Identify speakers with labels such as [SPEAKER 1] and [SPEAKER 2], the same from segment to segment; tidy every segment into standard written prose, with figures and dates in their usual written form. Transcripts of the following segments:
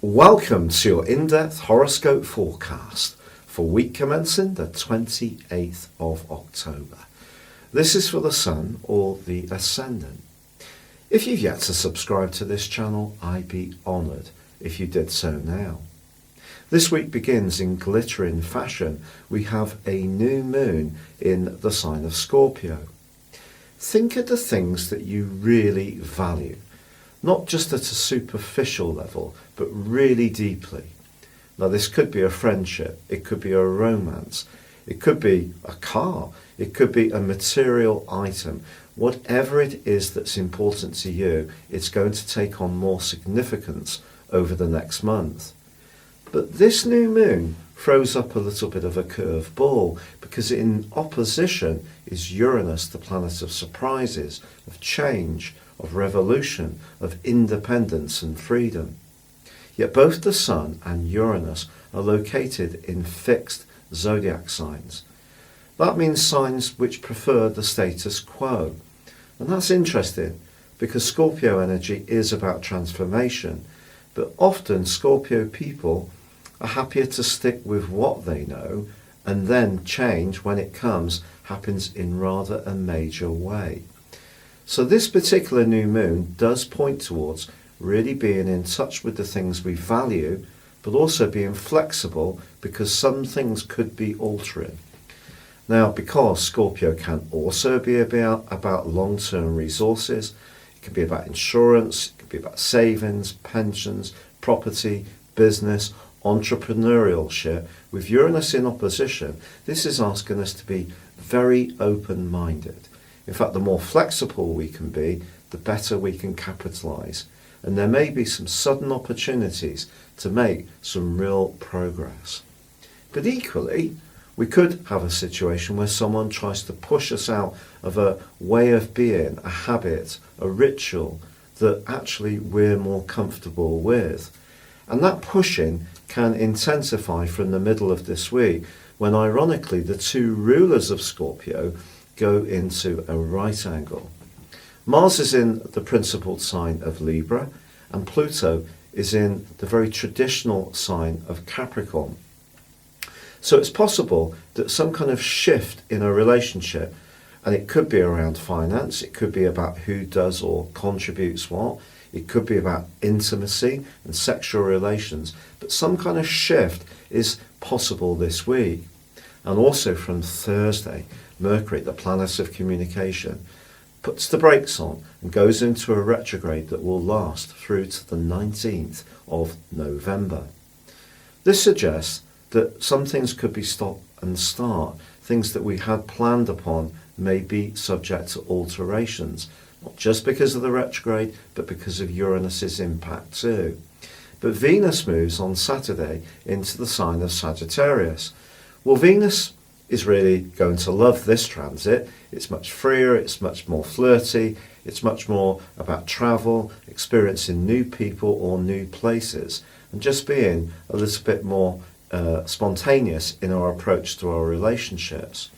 [SPEAKER 1] Welcome to your in-depth horoscope forecast for week commencing the 28th of October. This is for the Sun or the Ascendant. If you've yet to subscribe to this channel, I'd be honoured if you did so now. This week begins in glittering fashion. We have a new moon in the sign of Scorpio. Think of the things that you really value. Not just at a superficial level, but really deeply. Now this could be a friendship, it could be a romance, it could be a car, it could be a material item. Whatever it is that's important to you, it's going to take on more significance over the next month. But this new moon throws up a little bit of a curved ball because in opposition is Uranus, the planet of surprises, of change, of revolution, of independence and freedom. Yet both the Sun and Uranus are located in fixed zodiac signs. That means signs which prefer the status quo. And that's interesting because Scorpio energy is about transformation, but often Scorpio people are happier to stick with what they know, and then change when it happens in rather a major way. So this particular new moon does point towards really being in touch with the things we value, but also being flexible because some things could be altering. Now, because Scorpio can also be about long-term resources, it can be about insurance, it can be about savings, pensions, property, business, entrepreneurship. With Uranus in opposition, this is asking us to be very open-minded. In fact, the more flexible we can be, the better we can capitalise. And there may be some sudden opportunities to make some real progress. But equally, we could have a situation where someone tries to push us out of a way of being, a habit, a ritual that actually we're more comfortable with. And that pushing can intensify from the middle of this week when ironically the two rulers of Scorpio go into a right angle. Mars is in the principal sign of Libra and Pluto is in the very traditional sign of Capricorn. So it's possible that some kind of shift in a relationship, and it could be around finance, it could be about who does or contributes what, it could be about intimacy and sexual relations, but some kind of shift is possible this week. And also from Thursday, Mercury, the planet of communication, puts the brakes on and goes into a retrograde that will last through to the 19th of November. This suggests that some things could be stop and start. Things that we had planned upon may be subject to alterations, not just because of the retrograde, but because of Uranus's impact too. But Venus moves on Saturday into the sign of Sagittarius. Well, Venus is really going to love this transit. It's much freer, it's much more flirty, it's much more about travel, experiencing new people or new places, and just being a little bit more spontaneous in our approach to our relationships.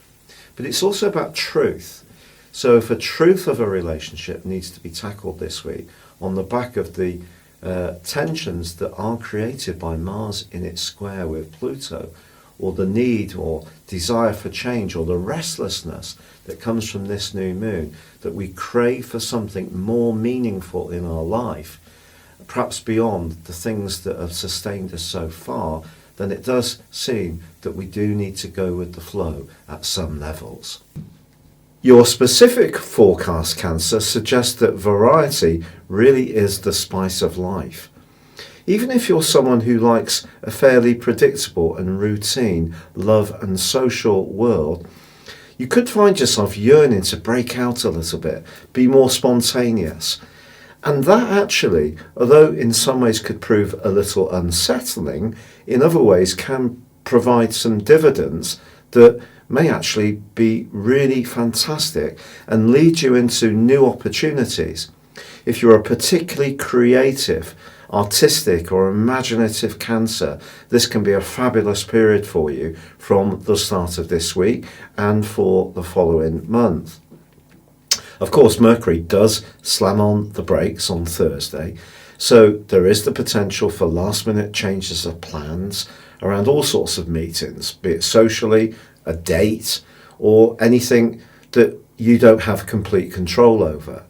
[SPEAKER 1] But it's also about truth. So if a truth of a relationship needs to be tackled this week on the back of the tensions that are created by Mars in its square with Pluto, or the need or desire for change, or the restlessness that comes from this new moon, that we crave for something more meaningful in our life, perhaps beyond the things that have sustained us so far, then it does seem that we do need to go with the flow at some levels. Your specific forecast, Cancer, suggests that variety really is the spice of life. Even if you're someone who likes a fairly predictable and routine love and social world, you could find yourself yearning to break out a little bit, be more spontaneous. And that actually, although in some ways could prove a little unsettling, in other ways can provide some dividends that may actually be really fantastic and lead you into new opportunities. If you're a particularly creative, artistic or imaginative Cancer, this can be a fabulous period for you from the start of this week and for the following month. Of course, Mercury does slam on the brakes on Thursday, So there is the potential for last minute changes of plans around all sorts of meetings, be it socially, a date, or anything that you don't have complete control over.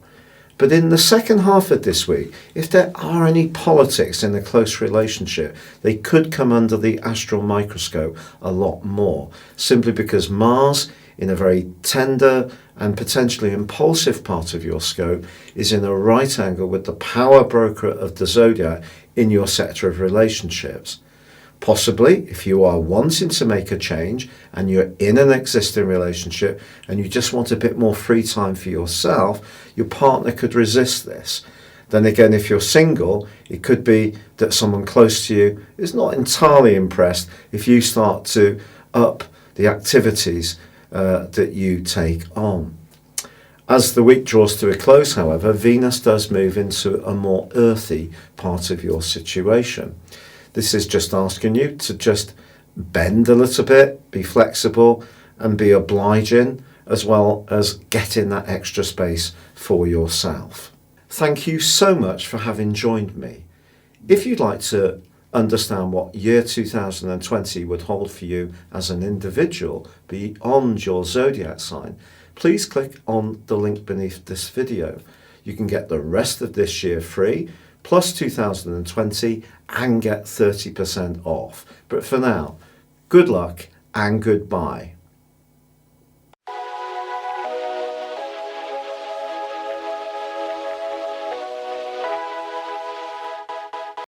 [SPEAKER 1] But in the second half of this week, if there are any politics in a close relationship, they could come under the astral microscope a lot more, simply because Mars, in a very tender and potentially impulsive part of your scope, is in a right angle with the power broker of the Zodiac in your sector of relationships. Possibly, if you are wanting to make a change and you're in an existing relationship and you just want a bit more free time for yourself, your partner could resist this. Then again, if you're single, it could be that someone close to you is not entirely impressed if you start to up the activities that you take on. As the week draws to a close, however, Venus does move into a more earthy part of your situation. This is just asking you to just bend a little bit, be flexible, and be obliging, as well as getting that extra space for yourself. Thank you so much for having joined me. If you'd like to understand what year 2020 would hold for you as an individual beyond your zodiac sign, please click on the link beneath this video. You can get the rest of this year free, plus 2020, and get 30% off. But for now, good luck and goodbye.